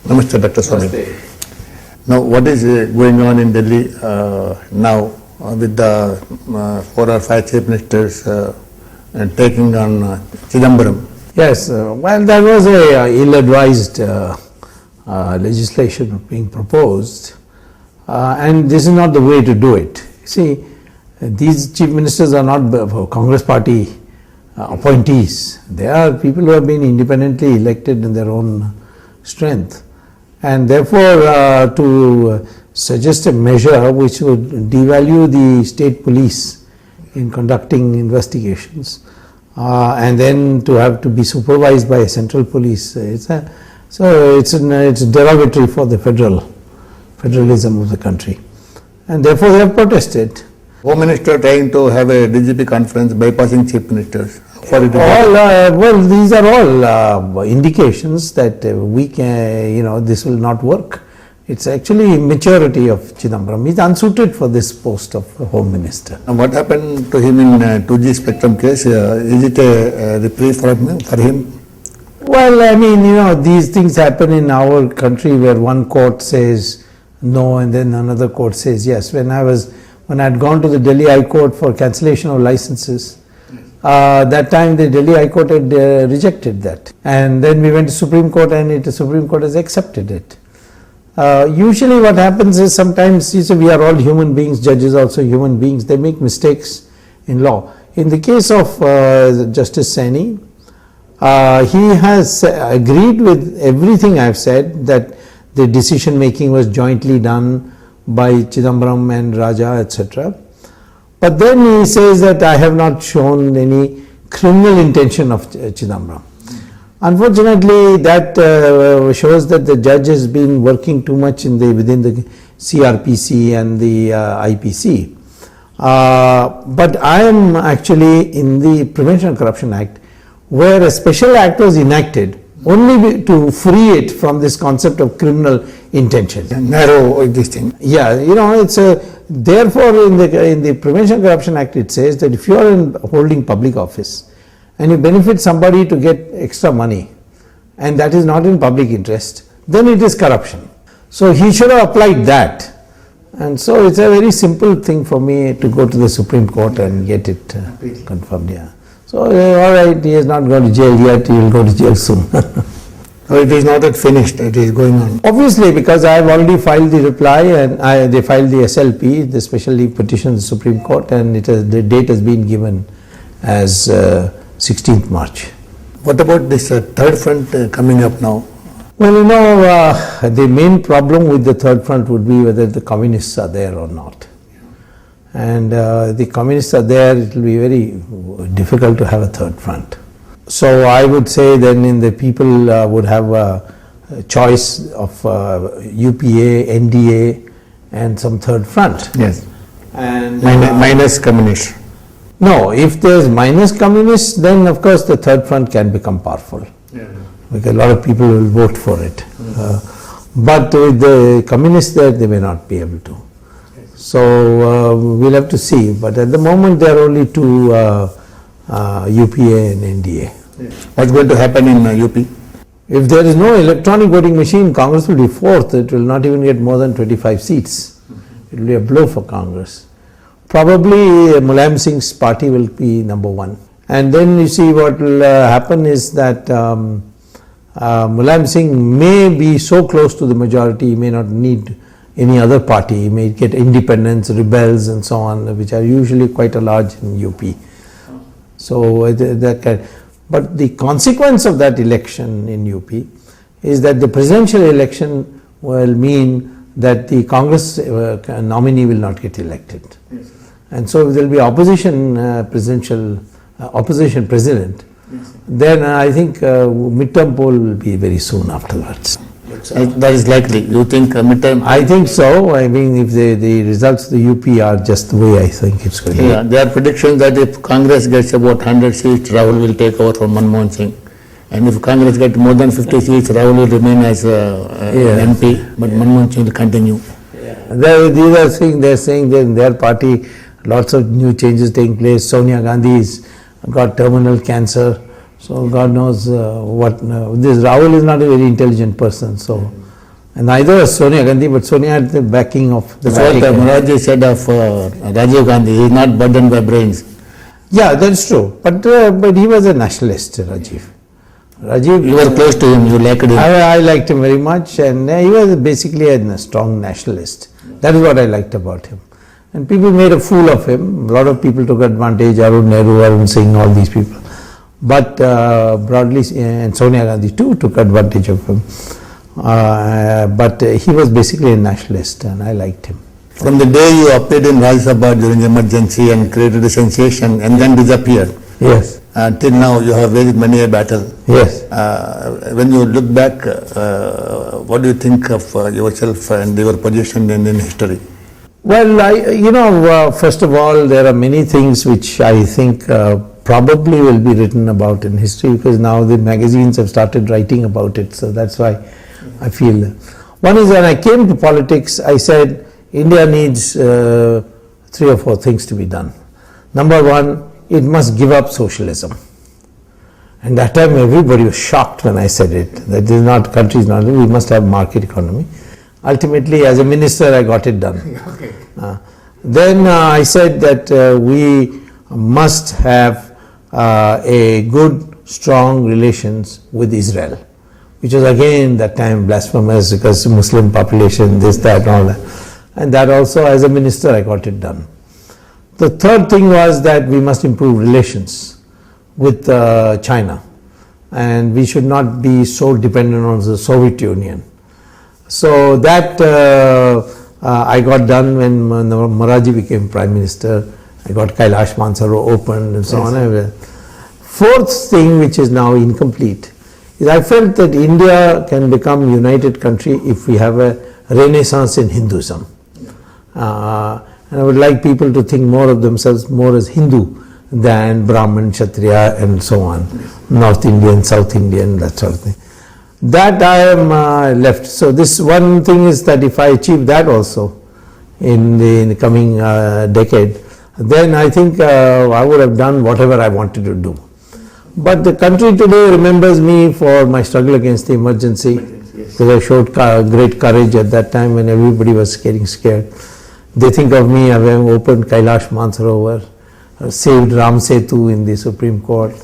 Namaste, Dr. Swamy. Now, what is going on in Delhi now with the 4 or 5 chief ministers taking on Chidambaram? Yes, well, there was a ill-advised legislation being proposed, and this is not the way to do it. See, these chief ministers are not Congress party appointees. They are people who have been independently elected in their own strength, and therefore to suggest a measure which would devalue the state police in conducting investigations and then to have to be supervised by a central police, it's derogatory for the federalism of the country, and therefore they have protested. Home Minister trying to have a DGP conference bypassing chief ministers. Well, these are all indications that we can, this will not work. It's actually immaturity of Chidambaram. He's unsuited for this post of Home Minister. And what happened to him in 2G Spectrum case? Is it a reprieve for him? Well, I mean, these things happen in our country where one court says no and then another court says yes. When I had gone to the Delhi High Court for cancellation of licenses, that time the Delhi High Court had rejected that, and then we went to Supreme Court, and the Supreme Court has accepted it. Usually what happens is sometimes we are all human beings, judges are also human beings, they make mistakes in law. In the case of Justice Saini, he has agreed with everything I have said, that the decision making was jointly done by Chidambaram and Raja, etc. But then he says that I have not shown any criminal intention of Chidambaram. Unfortunately, that shows that the judge has been working too much within the CRPC and the IPC. But I am actually in the Prevention of Corruption Act, where a special act was enacted only to free it from this concept of criminal intention. Narrow this thing. Yeah, it's therefore in the Prevention of Corruption Act it says that if you are holding public office and you benefit somebody to get extra money and that is not in public interest, then it is corruption. So he should have applied that. And so it's a very simple thing for me to go to the Supreme Court and get it confirmed. Yeah. So all right, he has not gone to jail yet, he will go to jail soon. So it is not yet finished, it is going on. Obviously, because I have already filed the reply, and they filed the SLP, the special leave petition to the Supreme Court, and the date has been given as 16th March. What about this third front coming up now? Well, the main problem with the third front would be whether the communists are there or not. And the communists are there, it will be very difficult to have a third front. So I would say then the people would have a choice of UPA, NDA and some third front. Yes. And minus communists. No, if there is minus communists, then of course the third front can become powerful. Yeah. Because a lot of people will vote for it. But with the communists there, they may not be able to. So we'll have to see. But at the moment there are only two UPA and NDA. What's going to happen in UP? If there is no electronic voting machine, Congress will be fourth. It will not even get more than 25 seats. It will be a blow for Congress. Probably Mulayam Singh's party will be number 1. And then you see what will happen is that Mulayam Singh may be so close to the majority, he may not need any other party. He may get independents, rebels and so on, which are usually quite a large in UP. So but the consequence of that election in UP is that the presidential election will mean that the Congress nominee will not get elected. Yes. And so there will be opposition opposition president. Yes. Then I think midterm poll will be very soon afterwards. That is likely. You think midterm? I think so. I mean, if the results of the UP are just the way I think it's going to be. Yeah, there are predictions that if Congress gets about 100 seats, Rahul will take over from Manmohan Singh. And if Congress gets more than 50 seats, Rahul will remain as an MP, but Manmohan Singh will continue. These are saying, they're saying that in their party, lots of new changes taking place. Sonia Gandhi has got terminal cancer. So God knows what, this Rahul is not a very intelligent person, so And neither was Sonia Gandhi, but Sonia had the backing of the That's what Vatican. Murarji said of Rajiv Gandhi, he is not burdened by brains. Yeah, that's true. But he was a nationalist, Rajiv. You were close to him, you liked him. I liked him very much, and he was basically a strong nationalist. That is what I liked about him. And people made a fool of him. A lot of people took advantage, Arun Nehru, Arun Singh, all these people. But broadly, and Sonia Gandhi too took advantage of him. But he was basically a nationalist, and I liked him. From the day you appeared in Rajya Sabha during emergency and created a sensation and then disappeared, Yes. till now you have waged many a battle. Yes. When you look back, what do you think of yourself and your position in history? Well, first of all, there are many things which I think probably will be written about in history, because now the magazines have started writing about it. So that's why I feel. One is, when I came to politics, I said India needs 3 or 4 things to be done. Number one, it must give up socialism. And that time everybody was shocked when I said it. That is not, country is not, we must have market economy. Ultimately, as a minister, I got it done. Okay. Then I said that we must have a good, strong relations with Israel, which was again that time blasphemous, because Muslim population, this, that, and all that. And that also, as a minister, I got it done. The third thing was that we must improve relations with China, and we should not be so dependent on the Soviet Union. So that I got done when Morarji became Prime Minister. I got Kailash Mansaro opened and so on. Fourth thing, which is now incomplete, is I felt that India can become a united country if we have a renaissance in Hinduism. And I would like people to think more of themselves more as Hindu than Brahmin, Kshatriya and so on, North Indian, South Indian, that sort of thing. That I am left. So this one thing is that if I achieve that also in the coming decade, then I think I would have done whatever I wanted to do. But the country today remembers me for my struggle against the emergency, because I showed great courage at that time when everybody was getting scared. They think of me having opened Kailash Mansarovar, saved Ram Setu in the Supreme Court,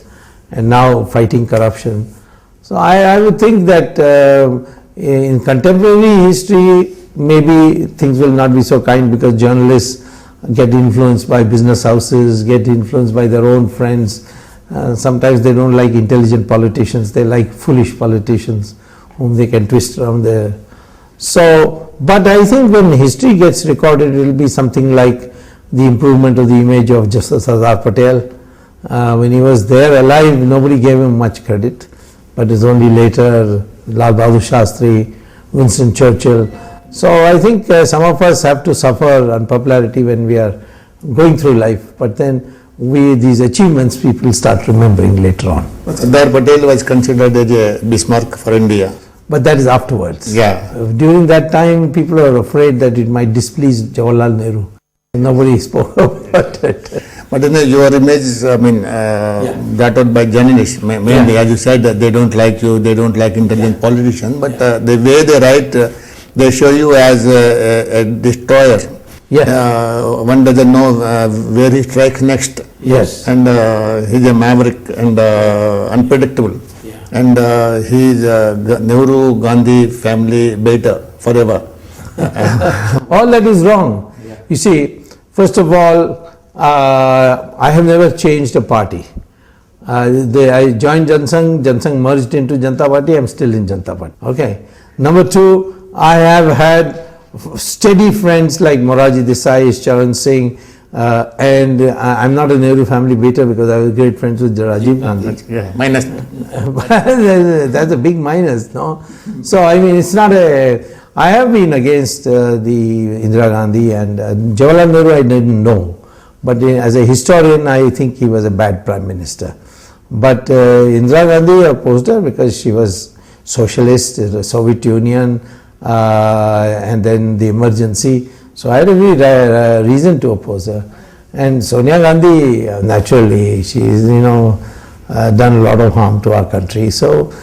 and now fighting corruption. So I would think that in contemporary history, maybe things will not be so kind, because journalists get influenced by business houses, get influenced by their own friends. Sometimes they don't like intelligent politicians, they like foolish politicians whom they can twist around there. So, but I think when history gets recorded, it will be something like the improvement of the image of Justice Sardar Patel. When he was there alive, nobody gave him much credit, but it's only later Lal Bahadur Shastri, Winston Churchill. So I think some of us have to suffer unpopularity when we are going through life, but then these achievements people start remembering later on. Sardar Patel was considered as a Bismarck for India. But that is afterwards. Yeah. During that time, people are afraid that it might displease Jawaharlal Nehru. Nobody spoke about it. But your image, I mean, brought out by journalists, mainly, as you said, they don't like you, they don't like intelligent politicians, but the way they write, they show you as a destroyer. Yeah. One doesn't know where he strikes next. Yes. And he's a maverick and unpredictable. Yeah. And he is Nehru Gandhi family beta forever. All that is wrong. Yeah. You see, first of all, I have never changed a party. I joined Jansangh, Jansangh merged into Janata Party, I am still in Janata Party. Okay. Number two, I have had steady friends like Morarji Desai, Charan Singh, and I'm not a Nehru family beta because I was great friends with Rajiv Gandhi. Yeah, minus. That's a big minus, no? So, I mean, it's not a... I have been against the Indira Gandhi and Jawaharlal Nehru I didn't know. But as a historian, I think he was a bad prime minister. But Indira Gandhi opposed her because she was socialist, the Soviet Union, and then the emergency. So I had a reason to oppose her. And Sonia Gandhi, naturally, she's, done a lot of harm to our country. So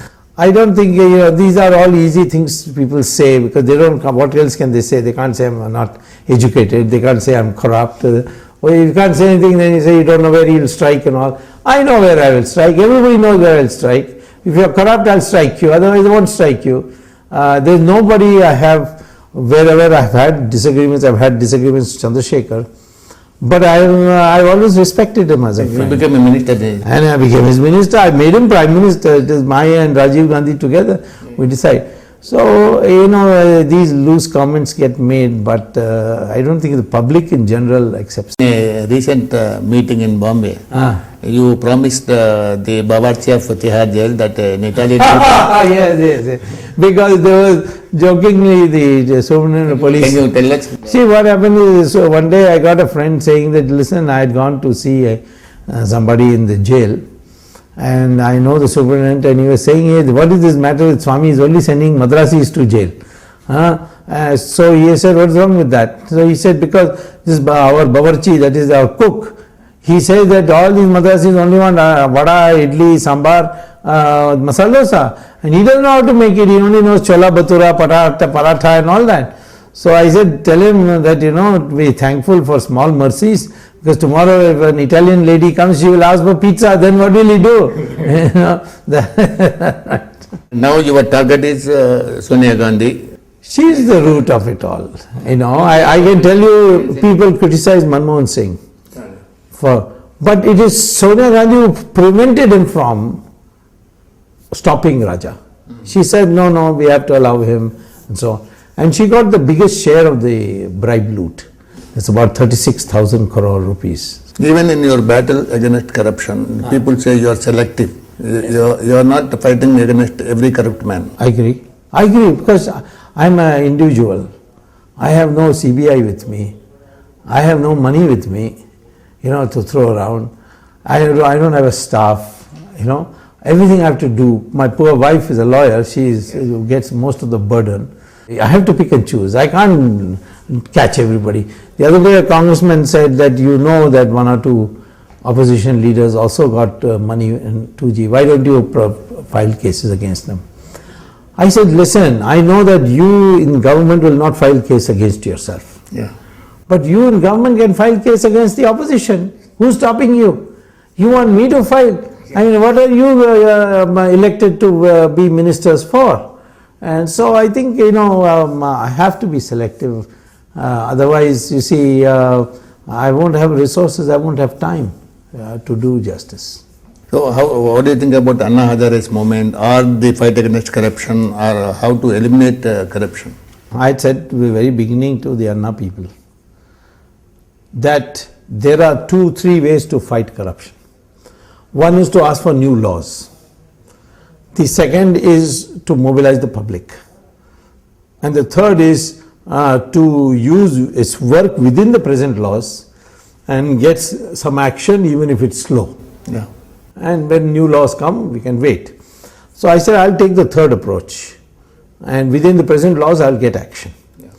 I don't think these are all easy things people say because they don't come. What else can they say? They can't say I'm not educated. They can't say I'm corrupt. Or you can't say anything. Then you say you don't know where you'll strike and all. I know where I will strike. Everybody knows where I'll strike. If you're corrupt, I'll strike you. Otherwise, I won't strike you. There's nobody I have. Wherever I've had disagreements with Chandrasekhar. But I've always respected him as a friend. You became a minister. And I became his minister. I made him prime minister. It is Maya and Rajiv Gandhi together. We decide. So, these loose comments get made, but I don't think the public in general accepts. In a recent meeting in Bombay, you promised the Bawarchi of Tihar jail that an Italian... yes. Because there was jokingly the Subramanian police... Can you tell us? See, what happened is, so one day I got a friend saying that, listen, I had gone to see somebody in the jail. And I know the superintendent, and he was saying, hey, what is this matter with Swamy? He is only sending Madrasis to jail. So he said, what's wrong with that? So he said, because this our Bawarchi, that is our cook, he says that all these Madrasis only want vada, idli, sambar, masala dosa. And he doesn't know how to make it. He only knows chola bhatura, paratha and all that. So I said, tell him that, be thankful for small mercies. Because tomorrow if an Italian lady comes, she will ask for pizza, then what will he do? Now your target is Sonia Gandhi. She is the root of it all. I can tell you, people criticize Manmohan Singh. But it is Sonia Gandhi who prevented him from stopping Raja. She said, no, we have to allow him and so on. And she got the biggest share of the bribe loot. It's about 36,000 crore rupees. Even in your battle against corruption, people say you are selective. You are not fighting against every corrupt man. I agree because I am an individual. I have no CBI with me. I have no money with me, to throw around. I don't have a staff, Everything I have to do. My poor wife is a lawyer. She gets most of the burden. I have to pick and choose. I can't catch everybody. The other day a congressman said that that one or two opposition leaders also got money in 2G. Why don't you file cases against them? I said, listen, I know that you in government will not file case against yourself. Yeah. But you in government can file case against the opposition. Who's stopping you? You want me to file? I mean, what are you elected to be ministers for? And so I think, I have to be selective. Otherwise, you see, I won't have resources, I won't have time to do justice. So, what do you think about Anna Hazare's movement or the fight against corruption or how to eliminate corruption? I had said at the very beginning to the Anna people that there are 2-3 ways to fight corruption. One is to ask for new laws. The second is to mobilize the public. And the third is to use its work within the present laws and get some action even if it's slow. Yeah. And when new laws come, we can wait. So I said I'll take the third approach, and within the present laws I'll get action. Yeah.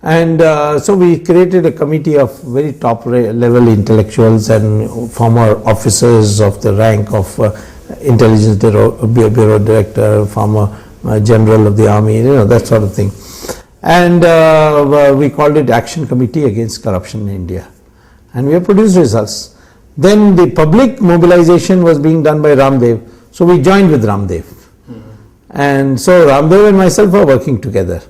And so we created a committee of very top level intellectuals and former officers of the rank of Intelligence Bureau Director, former General of the Army, that sort of thing. And we called it Action Committee Against Corruption in India. And we have produced results. Then the public mobilization was being done by Ramdev, so we joined with Ramdev. And so Ramdev and myself are working together.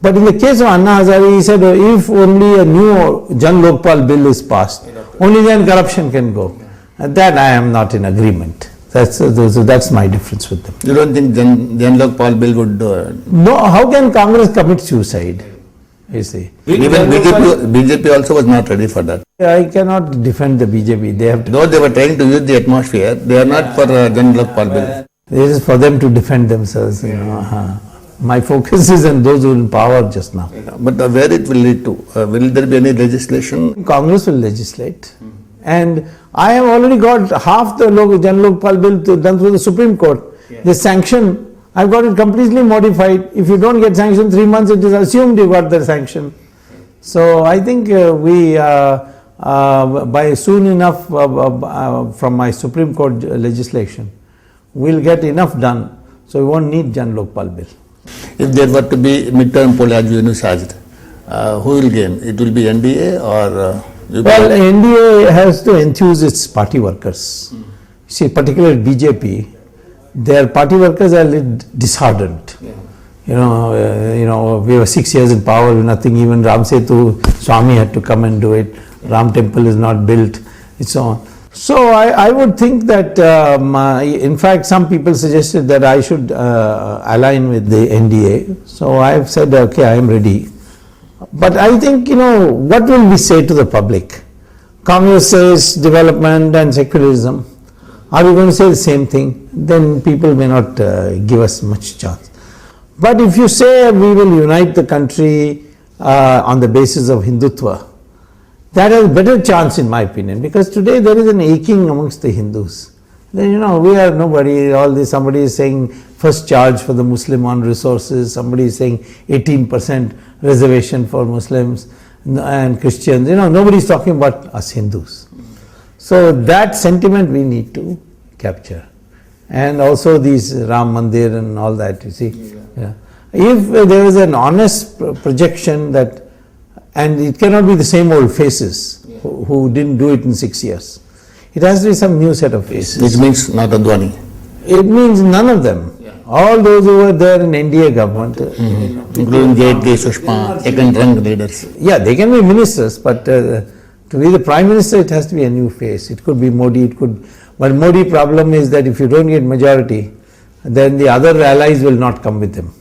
But in the case of Anna Hazare, he said if only a new Jan Lokpal bill is passed, only then corruption can go. And that I am not in agreement. That's my difference with them. You don't think Jan Lokpal bill would... No, how can Congress commit suicide? You see. Even BJP also was not ready for that. I cannot defend the BJP. They have to... Though they were trying to use the atmosphere, they are not for Jan Lokpal bill. It is for them to defend themselves. My focus is on those who are in power just now. But where it will lead to? Will there be any legislation? Congress will legislate. And I have already got half the Jan Lokpal bill done through the Supreme Court. Yeah. The sanction, I've got it completely modified. If you don't get sanction 3 months, it is assumed you got the sanction. So I think we, by soon enough from my Supreme Court legislation, we'll get enough done So we won't need Jan Lokpal bill. If there were to be midterm poll as you envisaged, who will gain? It will be NDA or UPA? Well, NDA has to enthuse its party workers. See, particularly BJP, their party workers are a little disheartened. You know, we were 6 years in power, nothing, even Ram Setu, Swamy had to come and do it. Ram temple is not built, and so on. So I would think that, in fact, some people suggested that I should align with the NDA. So I have said, okay, I am ready. But I think, what will we say to the public? Congress says development and secularism. Are we going to say the same thing? Then people may not give us much chance. But if you say we will unite the country on the basis of Hindutva, that has a better chance in my opinion, because today there is an aching amongst the Hindus. Then we are nobody, all this, somebody is saying first charge for the Muslim on resources, somebody is saying 18% reservation for Muslims and Christians, nobody is talking about us Hindus. So that sentiment we need to capture. And also these Ram Mandir and all that, you see. Yeah. If there is an honest projection that, and it cannot be the same old faces who didn't do it in 6 years. It has to be some new set of faces. Which means not Advani. It means none of them. All those who were there in NDA government. Including J.K. Sushma, second-rank leaders. Yeah, they can be ministers, but to be the Prime Minister, it has to be a new face. It could be Modi, but Modi problem is that if you don't get majority, then the other allies will not come with him.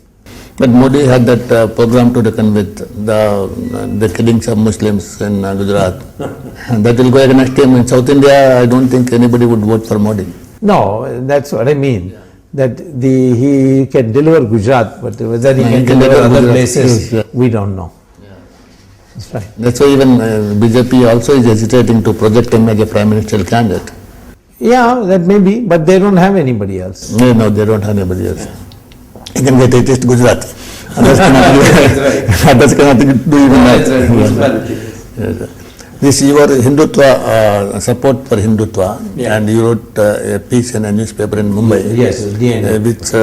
But Modi had that program to reckon with, the killings of Muslims in Gujarat. That will go against him. In South India, I don't think anybody would vote for Modi. No, that's what I mean. That he can deliver Gujarat, but whether he can deliver other places, we don't know. That's right. That's why even BJP also is hesitating to project him as a prime ministerial candidate. Yeah, that may be, but they don't have anybody else. No, they don't have anybody else. You can get at least Gujarati. Others cannot do even that. This your Hindutva, support for Hindutva, and you wrote a piece in a newspaper in Mumbai, which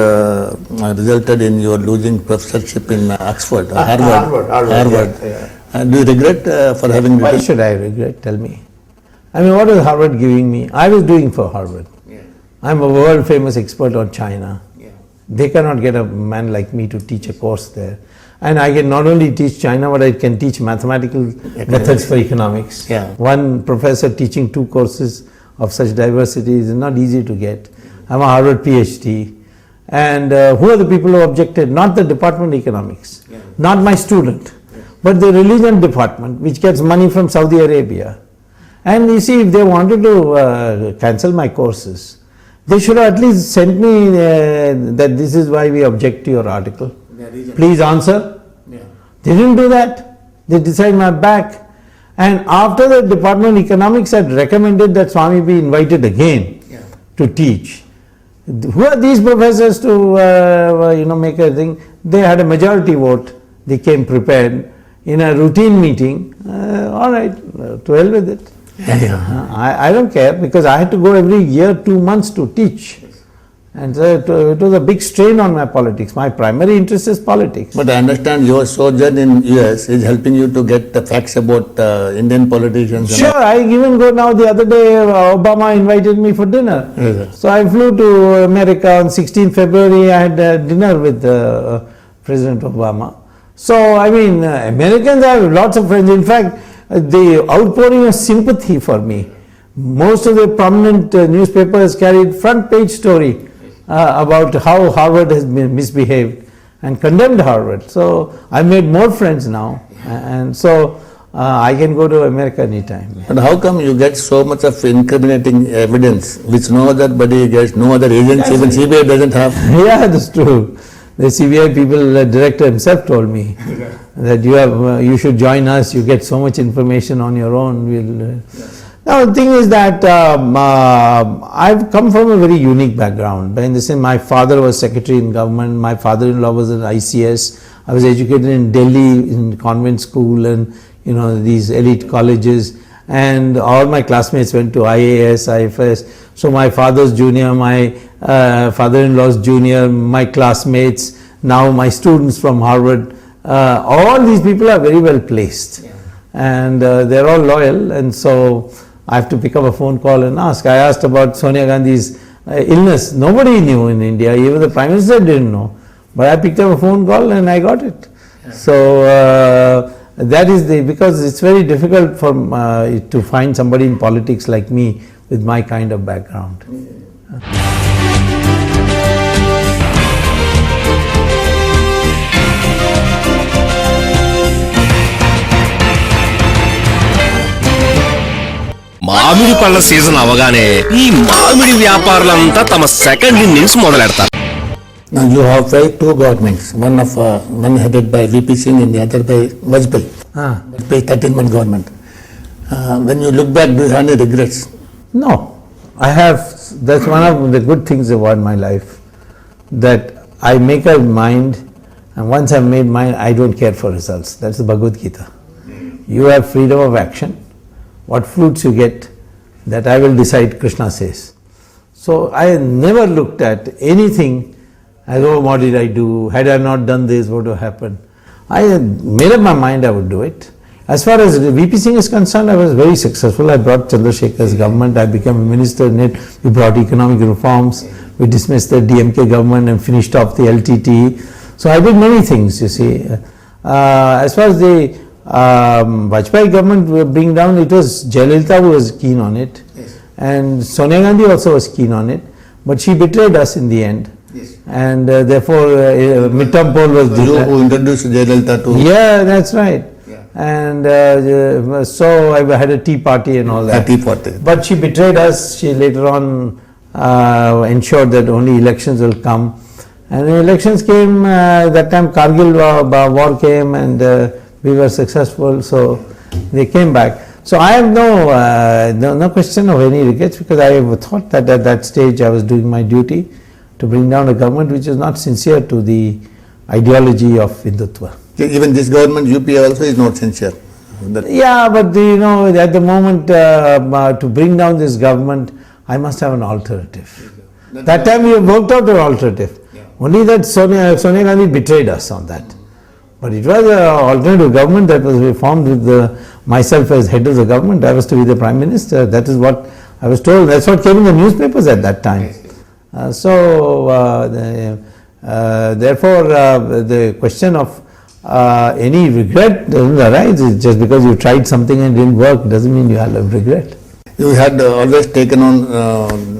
resulted in your losing professorship in Oxford, Harvard. Do you regret for having Why should I regret? Tell me. I mean, what is Harvard giving me? I was doing for Harvard. I'm a world famous expert on China. They cannot get a man like me to teach a course there. And I can not only teach China, but I can teach mathematical methods for economics. One professor teaching 2 courses of such diversity is not easy to get. I'm a Harvard PhD. And who are the people who objected? Not the Department of Economics, not my student, but the religion department, which gets money from Saudi Arabia. And you see, if they wanted to cancel my courses, they should have at least sent me that this is why we object to your article. Please answer. They didn't do that. They decided my back. And after the Department of Economics had recommended that Swamy be invited again to teach, who are these professors to make a thing? They had a majority vote. They came prepared in a routine meeting. All right, to hell with it. I don't care, because I had to go every year 2 months to teach. And so it was a big strain on my politics. My primary interest is politics. But I understand your sojourn in US is helping you to get the facts about Indian politicians. Sure, I even go now. The other day, Obama invited me for dinner. So I flew to America on 16th February. I had dinner with President Obama. So, I mean, Americans have lots of friends. In fact, the outpouring of sympathy for me. Most of the prominent newspapers carried front page story about how Harvard has been misbehaved and condemned Harvard. So I made more friends now, and so I can go to America anytime. But how come you get so much of incriminating evidence which no other body gets, no other agency, even CBI doesn't have? Yeah, that's true. The CBI people, the director himself told me that you should join us. You get so much information on your own. Now the thing is that I've come from a very unique background. In the sense, my father was secretary in government, my father-in-law was an ICS. I was educated in Delhi in convent school and these elite colleges, and all my classmates went to IAS, IFS. So my father's junior, my father-in-law's junior, my classmates, now my students from Harvard, all these people are very well placed. Yeah. And they're all loyal, and so I have to pick up a phone call and ask. I asked about Sonia Gandhi's illness. Nobody knew in India, even the Prime Minister didn't know. But I picked up a phone call and I got it. Yeah. So that is because it's very difficult for to find somebody in politics like me with my kind of background. మామిడి పళ్ళ season అవగానే ఈ మామిడి వ్యాపారులంతా తమ second innings మొదలెడతారు. Now you have tried two governments, one headed by VP Singh and the other by Vajpayee. Vajpayee 13-month government. When you look back, do you have any regrets? No, I have. That's one of the good things about my life, that I make a mind, and once I've made mine, I don't care for results. That's the Bhagavad Gita. You have freedom of action. What fruits you get, that I will decide, Krishna says. So I never looked at anything as, oh, what did I do? Had I not done this, what would happen? I made up my mind I would do it. As far as VP Singh is concerned, I was very successful. I brought Chandrasekhar's government. I became a minister in it. We brought economic reforms. We dismissed the DMK government and finished off the LTT. So I did many things, you see. As far as the Vajpayee government bring down, it was Jayalalitha who was keen on it. Yes. And Sonia Gandhi also was keen on it. But she betrayed us in the end. Yes. And therefore midterm poll was You who introduced Jayalalitha to... Yeah, that's right. Yeah. And so I had a tea party and all that. A tea party. But she betrayed us. She later on ensured that only elections will come. And when elections came, that time Kargil war came, and we were successful, so they came back. So I have no question of any regrets, because I thought that at that stage I was doing my duty to bring down a government which is not sincere to the ideology of Hindutva. Even this government, UP also is not sincere. Yeah, but at the moment to bring down this government, I must have an alternative. That time we worked out an alternative. Yeah. Only that Sonia Gandhi betrayed us on that. But it was an alternative government that was formed with myself as head of the government. I was to be the Prime Minister. That is what I was told. That's what came in the newspapers at that time. Therefore, the question of any regret doesn't arise. Just because you tried something and didn't work doesn't mean you have regret. You had always taken on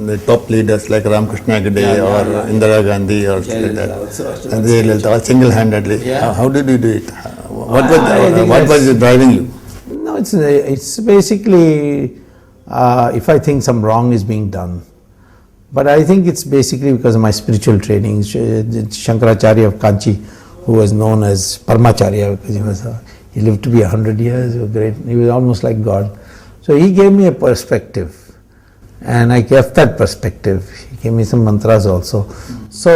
the top leaders like Ramakrishna Agade or Indira Gandhi or Jayalalitha, single-handedly. Yeah. How did you do it? What was driving you? No, it's basically if I think some wrong is being done. But I think it's basically because of my spiritual training. Shankaracharya of Kanchi, who was known as Paramacharya, because he lived to be 100 years, he was great. He was almost like God. So he gave me a perspective, and I kept that perspective. He gave me some mantras also. So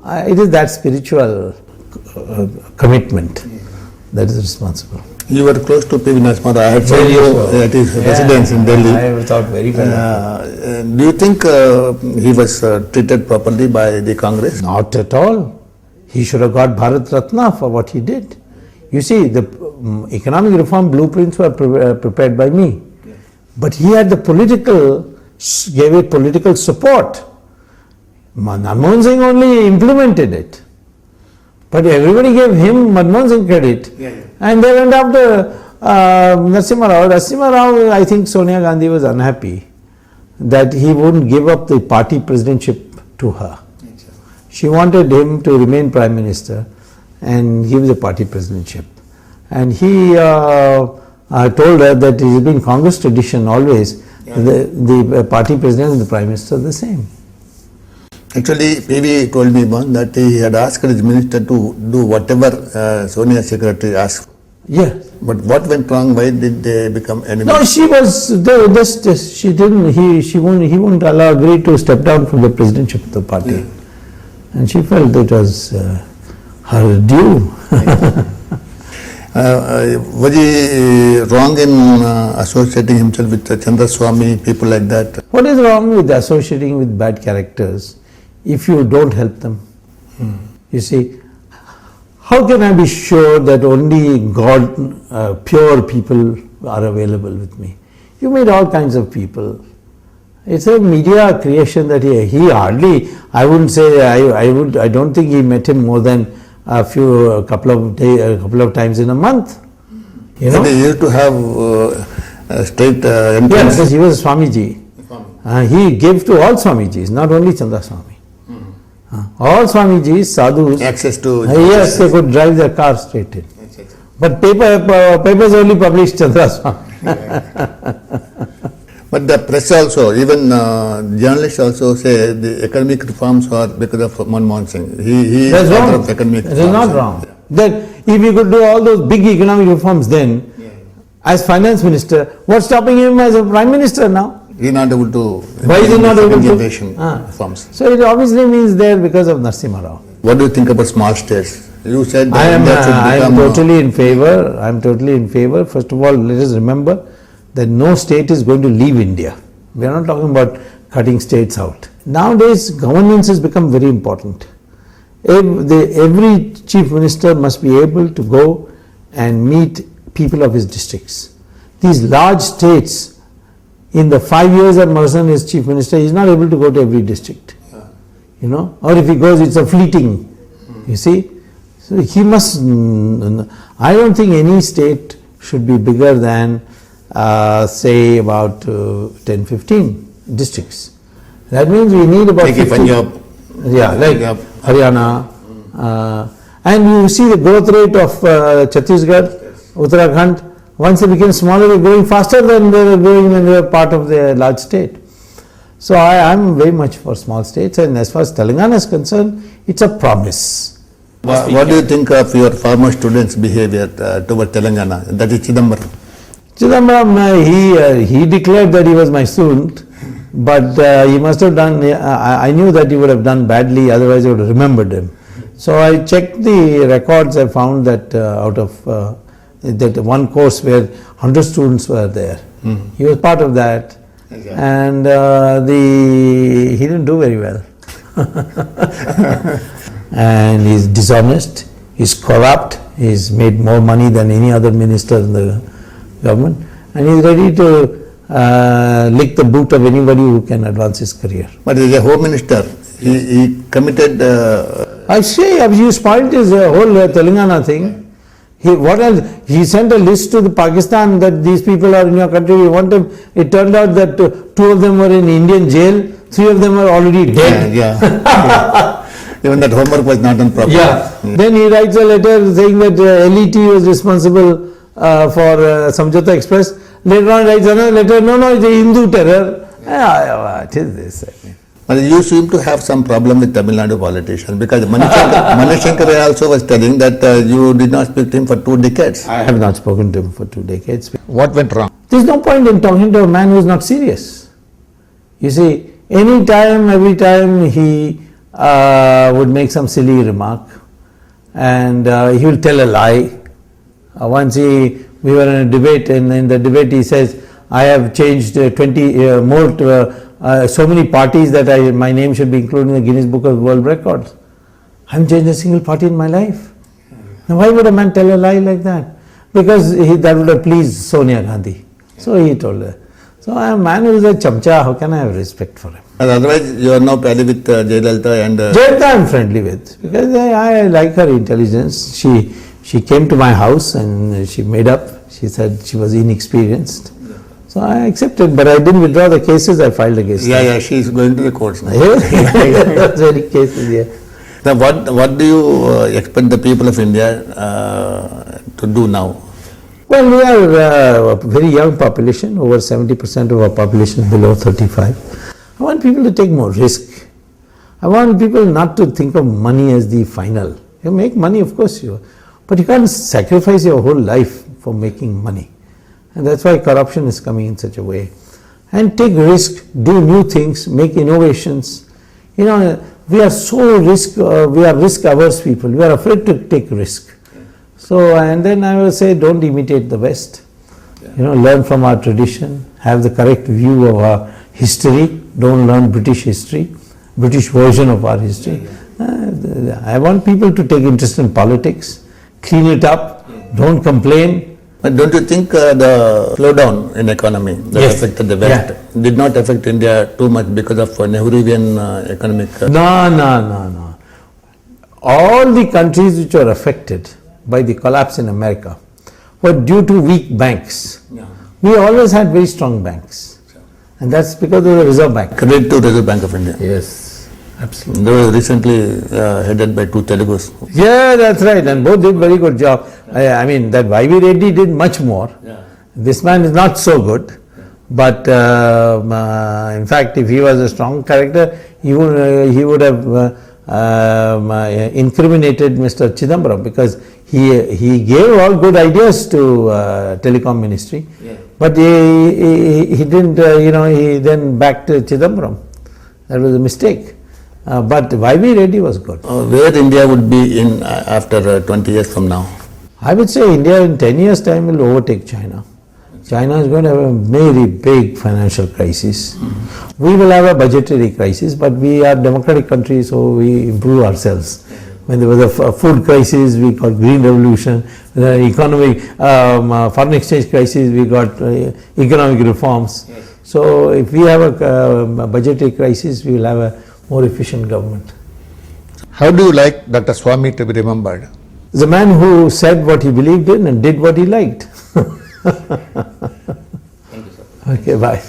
it is that spiritual commitment that is responsible. You were close to P.V. Narasimha. I had seen you at his residence in Delhi. I thought very well. Do you think he was treated properly by the Congress? Not at all. He should have got Bharat Ratna for what he did. You see, the economic reform blueprints were prepared by me. But he had gave it political support. Manmohan Singh only implemented it. But everybody gave him Manmohan Singh credit. And they went after Narasimha Rao. Narasimha Rao, I think Sonia Gandhi was unhappy that he wouldn't give up the party presidentship to her. She wanted him to remain Prime Minister and give the party presidentship. And he told her that it has been Congress tradition always, the party president and the Prime Minister are the same. Actually, PV told me once that he had asked his minister to do whatever Sonia's secretary asked. Yeah. But what went wrong? Why did they become enemies? No, she was she didn't. He wouldn't agree to step down from the presidentship of the party, and she felt it was her due. Was he wrong in associating himself with Chandra Swamy, people like that? What is wrong with associating with bad characters if you don't help them? You see, how can I be sure that only God, pure people are available with me? You made all kinds of people. It's a media creation that he hardly, I wouldn't say, I don't think he met him more than a couple of times in a month. You know? But he used to have a straight entrance. Yes, because he was Swamiji. He gave to all Swamijis, not only Chandra Swamy. All Swamijis, sadhus, Access to... yes, they could drive their car straight in. But papers only published Chandra Swamy. But the press also, even journalists also say the economic reforms are because of Manmohan Singh. He is That's author wrong. of economic It is reforms. not wrong. That if he could do all those big economic reforms then, as finance minister, what's stopping him as a prime minister now? He is not able to... Why is he not able to? Generation reforms. So it obviously means there because of Narasimha Rao. What do you think about small states? You said I that am, India should I am become... totally in favor. I am totally in favor. First of all, let us remember that no state is going to leave India. We are not talking about cutting states out. Nowadays, governance has become very important. Every chief minister must be able to go and meet people of his districts. These large states, in the 5 years that Morrison is chief minister, he is not able to go to every district. You know, or if he goes, it's a fleeting. You see, so he must. I don't think any state should be bigger than, say, about 10-15 districts. That means we need about Like 50, Punjab. yeah, like Punjab. Haryana, and you see the growth rate of Chhattisgarh, Uttarakhand. Once they became smaller, they're growing faster than they were growing when they were part of the large state. So I am very much for small states, and as far as Telangana is concerned, it's a promise. What do you think of your former students' behavior toward Telangana? That is Chidambaram. Chidambaram, he declared that he was my student, but he must have done, I knew that he would have done badly, otherwise I would have remembered him. So I checked the records, I found that out of that one course where 100 students were there, he was part of that. Okay. And he didn't do very well. And he's dishonest, he's corrupt, he's made more money than any other minister in the government, and he's ready to lick the boot of anybody who can advance his career. But as a home minister, he committed... I say, you spoiled his whole Telangana thing. What else? He sent a list to the Pakistan that these people are in your country, we want them. It turned out that 2 of them were in Indian jail, 3 of them were already dead. Even that homework was not done properly. Then he writes a letter saying that LET was responsible for Samjhauta Express. Later on writes another letter, no, it's a Hindu terror. What is this? I mean. But you seem to have some problem with Tamil Nadu politicians, because Manishankar also was telling that you did not speak to him for 2 decades. I have not spoken to him for 2 decades. What went wrong? There is no point in talking to a man who is not serious. You see, every time he would make some silly remark, and he will tell a lie. Once we were in a debate, and in the debate he says, I have changed 20 more to so many parties that my name should be included in the Guinness Book of World Records. I haven't changed a single party in my life. Now why would a man tell a lie like that? Because that would have pleased Sonia Gandhi. So he told her. So I am a man who is a chamcha, how can I have respect for him? And otherwise, you are now pally with Jayalalitha and... Jayalalitha I am friendly with, because I like her intelligence. She came to my house and she made up. She said she was inexperienced. So I accepted, but I didn't withdraw the cases, I filed against her. Yeah, she is going to the courts now. Those very cases, yeah. Now, what do you expect the people of India to do now? Well, we are a very young population, over 70% of our population is below 35. I want people to take more risk. I want people not to think of money as the final. You make money, of course, but you can't sacrifice your whole life for making money. And that's why corruption is coming in such a way. And take risk, do new things, make innovations. We are so risk averse people. We are afraid to take risk. So, and then I will say, don't imitate the West. Learn from our tradition, have the correct view of our history, don't learn British history, British version of our history. I want people to take interest in politics, clean it up, don't complain. But don't you think the slowdown in economy that affected the West did not affect India too much because of Nehruvian economic... No. All the countries which were affected by the collapse in America were due to weak banks. We always had very strong banks. And that's because of the Reserve Bank. Credit to Reserve Bank of India. Yes, absolutely. They were recently headed by two Telugus. Yeah, that's right. And both did very good job. I mean, that Y.V. Reddy did much more. This man is not so good. But in fact, if he was a strong character, he would have incriminated Mr. Chidambaram, because he gave all good ideas to telecom ministry, but he didn't, he then backed Chidambaram. That was a mistake. But Y.V. Reddy was good. Where India would be in after 20 years from now? I would say India in 10 years' time will overtake China. China is going to have a very big financial crisis. We will have a budgetary crisis, but we are a democratic country, so we improve ourselves. When there was a food crisis, we got green revolution. The economic foreign exchange crisis, we got economic reforms. So if we have a budgetary crisis, we will have a more efficient government. How do you like Dr. Swamy to be remembered? The man who said what he believed in and did what he liked. Thank you, sir. Okay, bye.